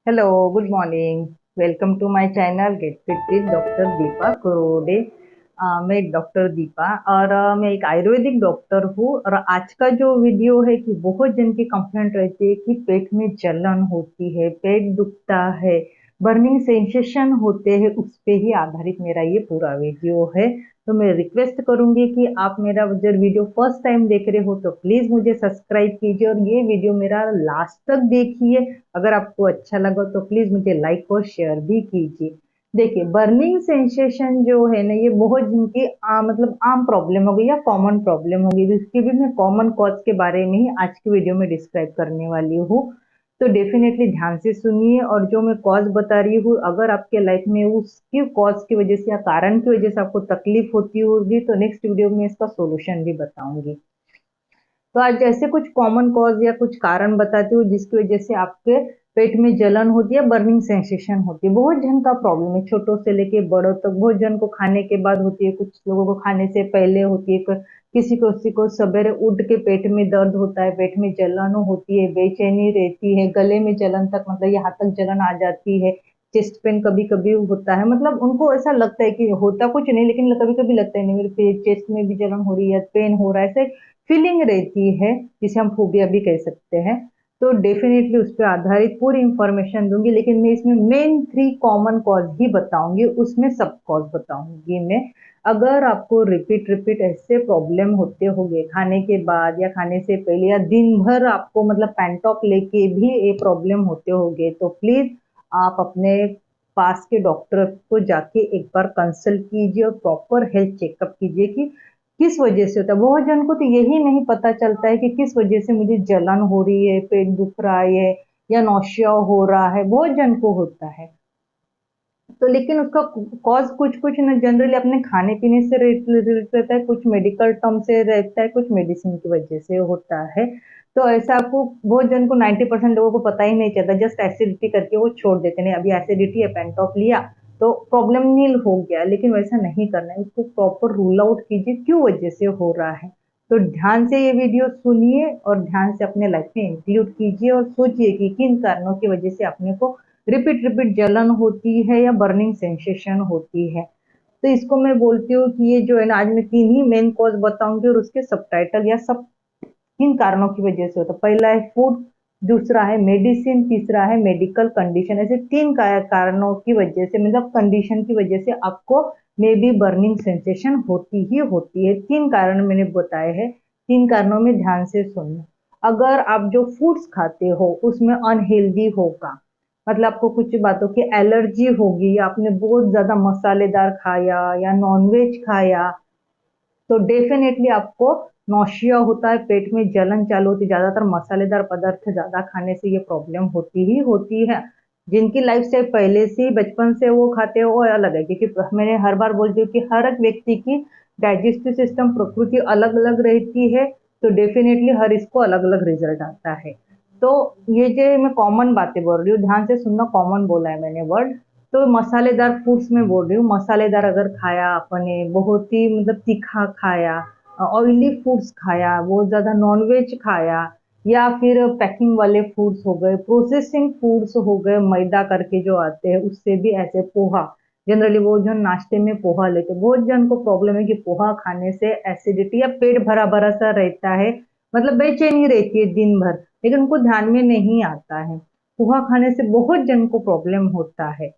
Hello, good morning. Welcome to my channel get fit with doctor Deepa Kurode. मैं doctor Deepa और मैं एक आयुर्वेदिक डॉक्टर हूँ। और आज का जो वीडियो है कि बहुत जन की कंप्लेंट रहती है कि पेट में जलन होती है, पेट दुखता है, बर्निंग सेंसेशन होते हैं, उस पे ही आधारित मेरा ये पूरा वीडियो है। तो मैं रिक्वेस्ट करूंगी कि आप मेरा जब वीडियो फर्स्ट टाइम देख रहे हो तो प्लीज मुझे सब्सक्राइब कीजिए और ये वीडियो मेरा लास्ट तक देखिए। अगर आपको अच्छा लगा तो प्लीज मुझे लाइक और शेयर भी कीजिए। देखिए, बर्निंग सेंसेशन जो है ना, ये बहुत जिनकी मतलब आम प्रॉब्लम हो गई या कॉमन प्रॉब्लम हो गई, जिसकी भी मैं कॉमन कॉज के बारे में ही आज की वीडियो में डिस्क्राइब करने वाली हूँ। तो डेफिनेटली ध्यान से सुनिए, और जो मैं कॉज बता रही हूँ, अगर आपके लाइफ में उसकी कॉज की वजह से या कारण की वजह से आपको तकलीफ होती होगी तो नेक्स्ट वीडियो में इसका सोल्यूशन भी बताऊंगी। तो आज ऐसे कुछ कॉमन कॉज या कुछ कारण बताती हूँ जिसकी वजह से आपके पेट में जलन होती है, बर्निंग सेंसेशन होती है। बहुत जन का प्रॉब्लम है, छोटों से लेके बड़ों तक। बहुत जन को खाने के बाद होती है, कुछ लोगों को खाने से पहले होती है, किसी को सवेरे उठ के पेट में दर्द होता है, पेट में जलन होती है, बेचैनी रहती है, गले में जलन तक, मतलब यहाँ तक जलन आ जाती है। चेस्ट पेन कभी कभी होता है, मतलब उनको ऐसा लगता है कि होता कुछ नहीं, लेकिन कभी कभी लगता है नहीं मेरे चेस्ट में भी जलन हो रही है, पेन हो रहा है, ऐसे फीलिंग रहती है, जिसे हम फोबिया भी कह सकते हैं। तो डेफिनेटली उस पर आधारित पूरी इंफॉर्मेशन दूंगी, लेकिन मैं इसमें मेन 3 कॉमन कॉज ही बताऊंगी, उसमें सब कॉज बताऊंगी मैं। अगर आपको रिपीट रिपीट ऐसे प्रॉब्लम होते होंगे खाने के बाद या खाने से पहले या दिन भर आपको मतलब पैंटॉप लेके भी ये प्रॉब्लम होते होंगे, तो प्लीज आप अपने पास के डॉक्टर को जाके एक बार कंसल्ट कीजिए और प्रॉपर हेल्थ चेकअप कीजिए कि किस वजह से होता है। बहुत जन को तो यही नहीं पता चलता है कि किस वजह से मुझे जलन हो रही है, पेट दुख रहा है या नौशिया हो रहा है, बहुत जन को होता है। तो लेकिन उसका कॉज कुछ कुछ ना जनरली अपने खाने पीने से रिलेटेड रहता है, कुछ मेडिकल टर्म से रहता है, कुछ मेडिसिन की वजह से होता है। तो ऐसा आपको बहुत जन को 90% लोगों को पता ही नहीं चलता, जस्ट एसिडिटी करके वो छोड़ देते हैं, अभी एसिडिटी है पेंटॉप लिया तो प्रॉब्लम नील हो गया। लेकिन वैसा नहीं करना है, उसको प्रॉपर रूल आउट कीजिए क्यों वजह से हो रहा है। तो ध्यान से ये वीडियो सुनिए और ध्यान से अपने लाइफ में इंक्लूड कीजिए और सोचिए कि किन कारणों की वजह से अपने को रिपीट रिपीट जलन होती है या बर्निंग सेंसेशन होती है। तो इसको मैं बोलती हूँ कि ये जो है ना, आज मैं 3 ही मेन कॉज बताऊंगी और उसके सबटाइटल या सब किन कारणों की वजह से होता है। पहला है फूड, दूसरा है मेडिसिन, तीसरा है मेडिकल कंडीशन। ऐसे 3 कारणों की वजह से, मतलब कंडीशन की वजह से आपको मे बी बर्निंग सेंसेशन होती ही होती है। 3 कारण मैंने बताए हैं, 3 कारणों में ध्यान से सुनना। अगर आप जो फूड्स खाते हो उसमें अनहेल्दी होगा, मतलब आपको कुछ बातों की एलर्जी होगी, या आपने बहुत ज्यादा मसालेदार खाया या नॉनवेज खाया, तो डेफिनेटली आपको नौशिया होता है, पेट में जलन चालू होती है। ज्यादातर मसालेदार पदार्थ ज्यादा खाने से ये प्रॉब्लम होती ही होती है। जिनकी लाइफ स्टाइल पहले से ही बचपन से वो खाते हो वो अलग है, क्योंकि मैंने हर बार बोलती हूँ कि हर एक व्यक्ति की डाइजेस्टिव सिस्टम प्रकृति अलग अलग रहती है। तो डेफिनेटली हर इसको अलग अलग रिजल्ट आता है। तो ये जो मैं कॉमन बातें बोल रही हूँ, ध्यान से सुनना, कॉमन बोला है मैंने वर्ड। तो मसालेदार फूड्स में बोल रही हूँ, मसालेदार अगर खाया आपने, बहुत ही मतलब तीखा खाया, ऑयली फूड्स खाया, बहुत ज्यादा नॉनवेज खाया, या फिर पैकिंग वाले फूड्स हो गए, प्रोसेसिंग फूड्स हो गए, मैदा करके जो आते हैं उससे भी, ऐसे पोहा, जनरली वो जो नाश्ते में पोहा लेते, बहुत जन को प्रॉब्लम है कि पोहा खाने से एसिडिटी या पेट भरा भरा सा रहता है, मतलब बेचैनी रहती है दिन भर, लेकिन उनको ध्यान में नहीं आता है। पोहा खाने से बहुत जन को प्रॉब्लम होता है।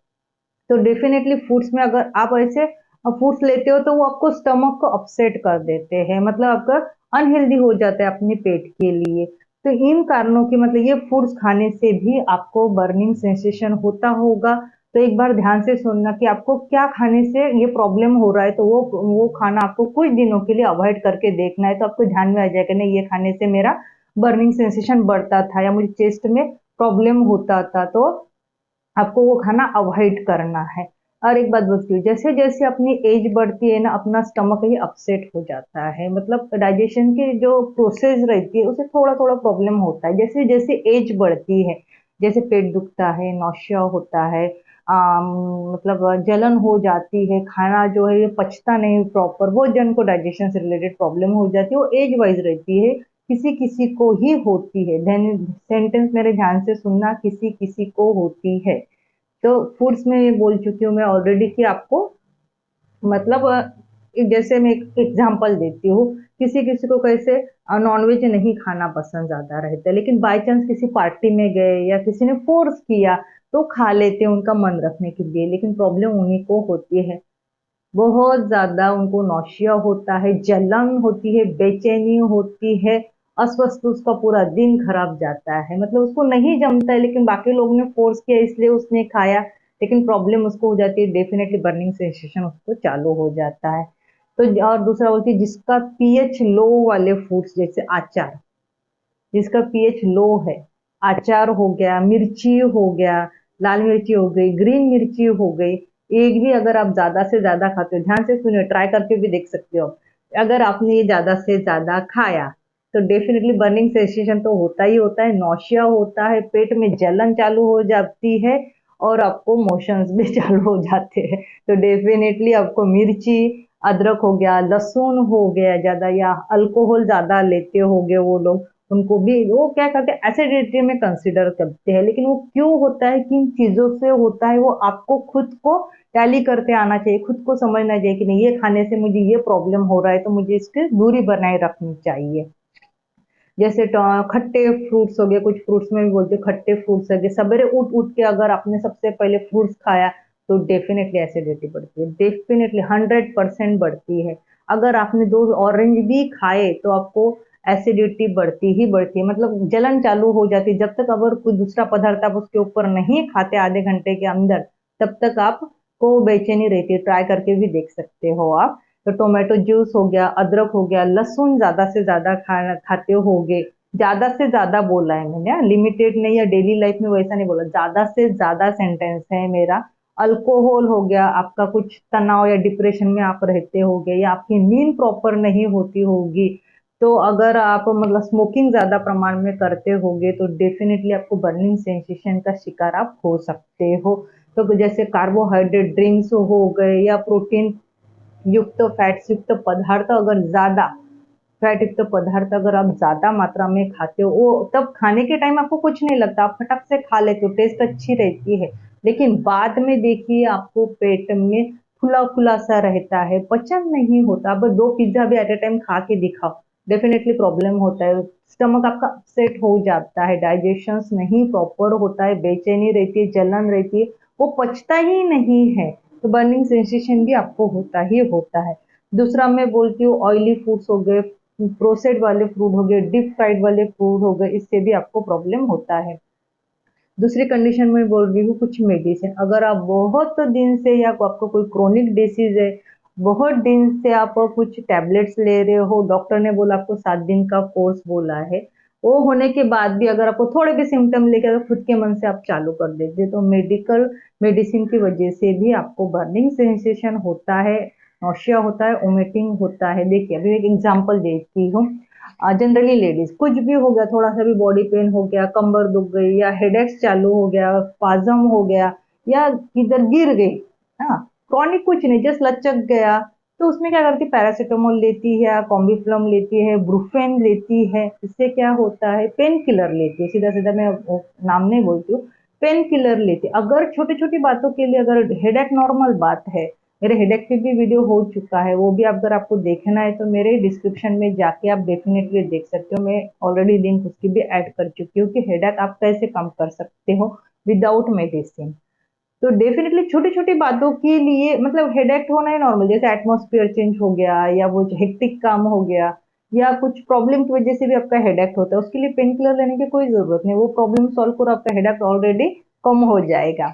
तो डेफिनेटली फूड्स में अगर आप ऐसे फूड्स लेते हो तो वो आपको स्टमक को अपसेट कर देते हैं, मतलब आपका अनहेल्दी हो जाता है अपने पेट के लिए। तो इन कारणों की, मतलब ये फूड्स खाने से भी आपको बर्निंग सेंसेशन होता होगा। तो एक बार ध्यान से सुनना कि आपको क्या खाने से ये प्रॉब्लम हो रहा है, तो वो खाना आपको कुछ दिनों के लिए अवॉइड करके देखना है, तो आपको ध्यान में आ जाएगा नहीं ये खाने से मेरा बर्निंग सेंसेशन बढ़ता था या मुझे चेस्ट में प्रॉब्लम होता था, तो आपको वो खाना अवॉइड करना है। और एक बात बोलती हूँ, जैसे जैसे अपनी एज बढ़ती है ना, अपना स्टमक ही अपसेट हो जाता है, मतलब डाइजेशन की जो प्रोसेस रहती है उसे थोड़ा थोड़ा प्रॉब्लम होता है जैसे जैसे एज बढ़ती है। जैसे पेट दुखता है, नौशिया होता है, मतलब जलन हो जाती है, खाना जो है ये पचता नहीं प्रॉपर, वो जन को डाइजेशन से रिलेटेड प्रॉब्लम हो जाती है, वो एज वाइज रहती है। किसी किसी को ही होती है। सेंटेंस मेरे ध्यान से सुनना, किसी किसी को होती है। तो फूड्स में ये बोल चुकी हूँ मैं ऑलरेडी कि आपको मतलब जैसे मैं एक एग्जांपल देती हूँ, किसी किसी को कैसे नॉनवेज नहीं खाना पसंद ज्यादा रहता है, लेकिन बाय चांस किसी पार्टी में गए या किसी ने फोर्स किया तो खा लेते हैं उनका मन रखने के लिए, लेकिन प्रॉब्लम उन्हीं को होती है। बहुत ज्यादा उनको नौशिया होता है, जलन होती है, बेचैनी होती है, अस्वस्थ, उसका पूरा दिन खराब जाता है, मतलब उसको नहीं जमता है लेकिन बाकी लोगों ने फोर्स किया इसलिए उसने खाया, लेकिन प्रॉब्लम उसको हो जाती है, डेफिनेटली बर्निंग सेंसेशन उसको चालू हो जाता है। तो और दूसरा बोलती है जिसका पीएच लो वाले फूड्स जैसे अचार, जिसका पीएच लो है, अचार हो गया, मिर्ची हो गया, लाल मिर्ची हो गई, ग्रीन मिर्ची हो गई, एक भी अगर आप ज्यादा से ज्यादा खाते हो, ध्यान से सुनिए, ट्राई करके भी देख सकते हो, अगर आपने ये ज्यादा से ज्यादा खाया तो डेफिनेटली बर्निंग सेंसेशन तो होता ही होता है, नौशिया होता है, पेट में जलन चालू हो जाती है और आपको मोशंस भी चालू हो जाते हैं। तो डेफिनेटली आपको मिर्ची, अदरक हो गया, लहसुन हो गया ज्यादा, या अल्कोहल ज्यादा लेते होंगे वो लोग, उनको भी वो क्या करते हैं एसिडिटी में कंसिडर करते हैं, लेकिन वो क्यों होता है, किन चीजों से होता है, वो आपको खुद को टैली करते आना चाहिए, खुद को समझना चाहिए कि नहीं ये खाने से मुझे ये प्रॉब्लम हो रहा है तो मुझे इसकी दूरी बनाए रखनी चाहिए। जैसे खट्टे फ्रूट्स हो गए, कुछ फ्रूट्स में भी बोलते हैं खट्टे फ्रूट्स है, सवेरे उठ उठ के अगर आपने सबसे पहले फ्रूट्स खाया तो डेफिनेटली एसिडिटी बढ़ती है, डेफिनेटली 100% बढ़ती है। अगर आपने 2 ऑरेंज भी खाए तो आपको एसिडिटी बढ़ती ही बढ़ती है, मतलब जलन चालू हो जाती है, जब तक अगर कोई दूसरा पदार्थ आप उसके ऊपर नहीं खाते आधे घंटे के अंदर, तब तक आपको बेचैनी रहती है, ट्राई करके भी देख सकते हो आप। तो टोमेटो जूस हो गया, अदरक हो गया, लहसुन ज्यादा से ज्यादा खाते होगे, ज्यादा से ज्यादा बोला है मैंने, लिमिटेड नहीं, या डेली लाइफ में वैसा नहीं बोला, ज्यादा से ज्यादा सेंटेंस है मेरा। अल्कोहल हो गया, आपका कुछ तनाव या डिप्रेशन में आप रहते होगे या आपकी नींद प्रॉपर नहीं होती होगी, तो अगर आप मतलब स्मोकिंग ज्यादा प्रमाण में करते होगे तो डेफिनेटली आपको बर्निंग सेंसेशन का शिकार आप हो सकते हो। तो जैसे कार्बोहाइड्रेट ड्रिंक्स हो गए या प्रोटीन युक्त, फैट्स युक्त पदार्थ, अगर ज्यादा फैट युक्त पदार्थ अगर आप ज्यादा मात्रा में खाते हो, वो तब खाने के टाइम आपको कुछ नहीं लगता, आप फटक से खा लेते हो, टेस्ट अच्छी रहती है, लेकिन बाद में देखिए आपको पेट में फुला फुला सा रहता है, पचन नहीं होता। अब 2 पिज्जा भी एट ए टाइम खा के दिखाओ, डेफिनेटली प्रॉब्लम होता है, स्टमक आपका अपसेट हो जाता है, डाइजेशन नहीं प्रॉपर होता है, बेचैनी रहती है, जलन रहती है, वो पचता ही नहीं है, तो बर्निंग सेंसेशन भी आपको होता ही होता है। दूसरा मैं बोलती हूँ ऑयली फूड्स हो गए, प्रोसेस्ड वाले फूड हो गए, डीप फ्राइड वाले फूड हो गए, इससे भी आपको प्रॉब्लम होता है। दूसरी कंडीशन में बोल रही हूँ कुछ मेडिसिन, अगर आप बहुत दिन से या आपको कोई क्रोनिक डिसीज है, बहुत दिन से आप कुछ टैबलेट्स ले रहे हो, डॉक्टर ने बोला आपको 7 दिन का कोर्स बोला है, वो होने के बाद भी अगर आपको थोड़े भी सिम्टम लेके अगर खुद के मन से आप चालू कर देते तो मेडिकल मेडिसिन की वजह से भी आपको बर्निंग सेंसेशन होता है, नौशिया होता है, वोमिटिंग होता है। देखिए अभी एक एग्जांपल देती हूँ, जनरली लेडीज कुछ भी हो गया, थोड़ा सा भी बॉडी पेन हो गया, कंबर दुख गई या हेडेक्स चालू हो गया, स्पाज्म हो गया या किधर गिर गई, हाँ क्रॉनिक कुछ नहीं, जस्ट लचक गया, तो उसमें क्या करती है, पैरासीटामोल लेती है, कॉम्बिफ्लम लेती है, ब्रुफेन लेती है, इससे क्या होता है, पेन किलर लेती है, सीधा सीधा मैं नाम नहीं बोलती हूँ, पेन किलर लेती है। अगर छोटी छोटी बातों के लिए, अगर हेडेक नॉर्मल बात है, मेरे हेडेक पे भी वीडियो हो चुका है, वो भी अगर आपको देखना है तो मेरे डिस्क्रिप्शन में जाके आप डेफिनेटली देख सकते हो, मैं ऑलरेडी लिंक उसकी भी ऐड कर चुकी हूँ कि हेडेक आप कैसे कम कर सकते हो विदाउट मेडिसिन। तो डेफिनेटली छोटी छोटी बातों के लिए, मतलब हेडेक होना है नॉर्मल, जैसे एटमॉस्फेयर चेंज हो गया या वो हेक्टिक काम हो गया या कुछ प्रॉब्लम की वजह से भी आपका हेडेक होता है, उसके लिए पेन किलर लेने की कोई जरूरत नहीं, वो प्रॉब्लम सॉल्व करो, आपका हेडेक ऑलरेडी कम हो जाएगा।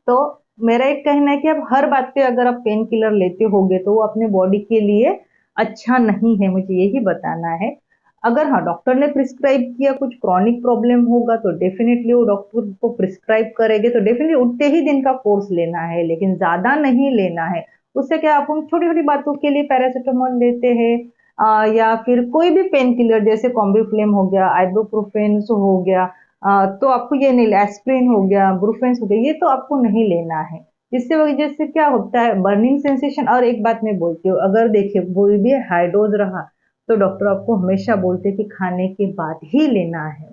तो मेरा एक कहना है कि आप हर बात पे अगर आप पेन किलर लेते होगे तो वो अपने बॉडी के लिए अच्छा नहीं है, मुझे यही बताना है। अगर हाँ डॉक्टर ने प्रिस्क्राइब किया, कुछ क्रॉनिक प्रॉब्लम होगा तो डेफिनेटली वो डॉक्टर को प्रिस्क्राइब करेंगे, तो डेफिनेटली उतने ही दिन का कोर्स लेना है, लेकिन ज्यादा नहीं लेना है। उससे क्या, आप छोटी छोटी बातों के लिए पैरासीटामोल लेते हैं, या फिर कोई भी पेन किलर जैसे कॉम्बिफ्लेम हो गया, आइबुप्रोफेन हो गया, तो आपको ये नहीं, एस्प्रिन हो गया, ब्रुफेन हो गया, ये तो आपको नहीं लेना है। इससे वजह से क्या होता है, बर्निंग सेंसेशन। और एक बात मैं बोलती हूँ, अगर देखिए कोई भी हाई डोज रहा, तो डॉक्टर आपको हमेशा बोलते हैं कि खाने के बाद ही लेना है।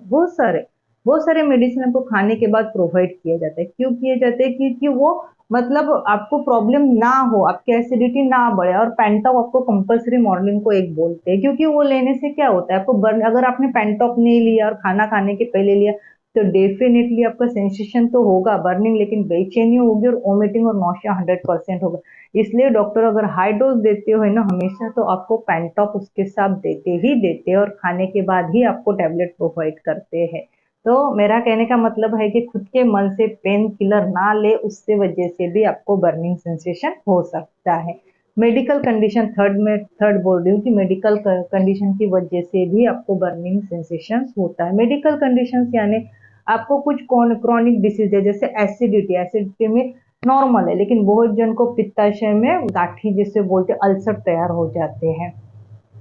बहुत सारे मेडिसिन आपको खाने के बाद प्रोवाइड किए जाते हैं। क्यों किए जाते हैं? क्योंकि वो मतलब आपको प्रॉब्लम ना हो, आपकी एसिडिटी ना बढ़े। और पेंटॉप आपको कंपल्सरी मॉर्निंग को एक बोलते हैं, क्योंकि वो लेने से क्या होता है, आपको बर्न, अगर आपने पेंटॉप नहीं लिया और खाना खाने के पहले लिया तो डेफिनेटली आपका सेंसेशन तो होगा बर्निंग, लेकिन बेचैनी होगी और वोमिटिंग और नौशिया 100% होगा। इसलिए डॉक्टर अगर हाई डोज देते हो ना हमेशा, तो आपको पेंटॉप उसके साथ देते ही देते हैं, और खाने के बाद ही आपको टेबलेट प्रोवाइड करते हैं। तो मेरा कहने का मतलब है कि खुद के मन से पेन किलर ना ले, उससे वजह से भी आपको बर्निंग सेंसेशन हो सकता है। मेडिकल कंडीशन, थर्ड बोल रही हूँ कि मेडिकल कंडीशन की वजह से भी आपको बर्निंग सेंसेशन होता है। मेडिकल कंडीशन यानी आपको कुछ क्रॉनिक डिसीज है, जैसे एसिडिटी। एसिडिटी में नॉर्मल है, लेकिन बहुत जन को पित्ताशय में गाठी जिसे बोलते अल्सर तैयार हो जाते हैं।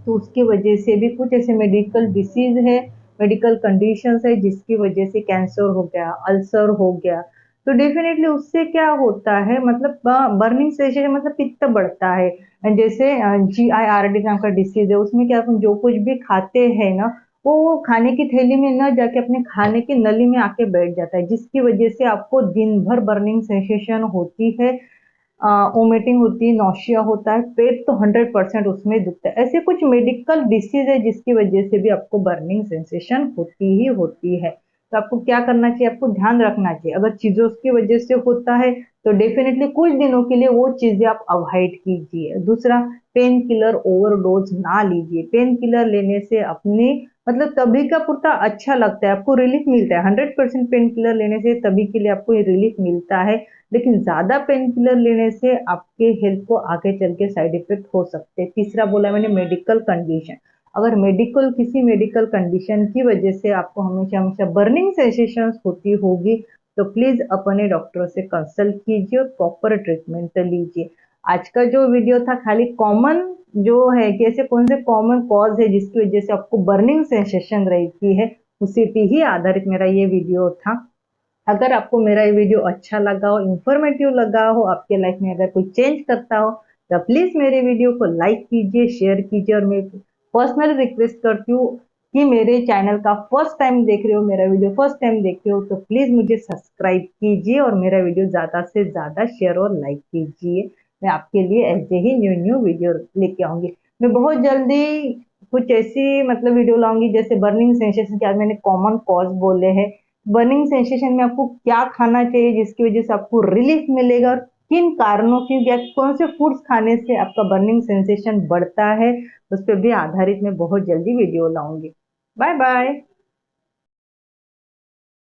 तो उसकी वजह से भी कुछ ऐसे मेडिकल डिसीज है, मेडिकल कंडीशंस है, जिसकी वजह से कैंसर हो गया, अल्सर हो गया, तो डेफिनेटली उससे क्या होता है, मतलब बर्निंग सेंसेशन, मतलब पित्त बढ़ता है। जैसे GIRD नाम का डिसीज है, उसमें क्या, अपन जो कुछ भी खाते हैं ना, वो खाने की थैली में न जाके अपने खाने की नली में आके बैठ जाता है, जिसकी वजह से आपको दिन भर बर्निंग सेंसेशन होती है, वोमिटिंग होती है, नौशिया होता है, पेट तो 100% उसमें दुखता है। ऐसे कुछ मेडिकल डिसीज है जिसकी वजह से भी आपको बर्निंग सेंसेशन होती ही होती है। तो आपको क्या करना चाहिए, आपको ध्यान रखना चाहिए। अगर चीजों की वजह से होता है तो डेफिनेटली कुछ दिनों के लिए वो चीजें आप अवॉइड कीजिए। दूसरा, पेन किलर ओवरडोज ना लीजिए। पेन किलर लेने से अपने मतलब तभी का पुरता अच्छा लगता है, आपको रिलीफ मिलता है। 100% पेन किलर लेने से तभी के लिए आपको रिलीफ मिलता है, लेकिन ज्यादा पेन किलर लेने से आपके हेल्थ को आगे चल के साइड इफेक्ट हो सकते हैं। तीसरा बोला मैंने मेडिकल कंडीशन। अगर किसी मेडिकल कंडीशन की वजह से आपको हमेशा हमेशा बर्निंग सेंसेशन होती होगी, तो प्लीज अपने डॉक्टर से कंसल्ट कीजिए और प्रॉपर ट्रीटमेंट लीजिए। आज का जो वीडियो था खाली कॉमन जो है कि ऐसे कौन से कॉमन कॉज है जिसकी वजह से आपको बर्निंग सेंसेशन रहती है, उसी पे ही आधारित मेरा ये वीडियो था। अगर आपको मेरा ये वीडियो अच्छा लगा हो, इंफॉर्मेटिव लगा हो, आपके लाइफ में अगर कोई चेंज करता हो, तो प्लीज मेरे वीडियो को लाइक कीजिए, शेयर कीजिए। और मैं पर्सनली रिक्वेस्ट करती हूँ कि मेरे चैनल का फर्स्ट टाइम देख रहे हो, मेरा वीडियो फर्स्ट टाइम देख रहे हो, तो प्लीज मुझे सब्सक्राइब कीजिए और मेरा वीडियो ज्यादा से ज्यादा शेयर और लाइक कीजिए। मैं आपके लिए ऐसे ही न्यू न्यू वीडियो लेके आऊंगी। मैं बहुत जल्दी कुछ ऐसी मतलब वीडियो लाऊंगी, जैसे बर्निंग सेंसेशन के आज मैंने कॉमन कॉज बोले हैं, बर्निंग सेंसेशन में आपको क्या खाना चाहिए जिसकी वजह से आपको रिलीफ मिलेगा, और किन कारणों की या कौन से फूड्स खाने से आपका बर्निंग सेंसेशन बढ़ता है, उस पर भी आधारित मैं बहुत जल्दी वीडियो लाऊंगी। Bye bye.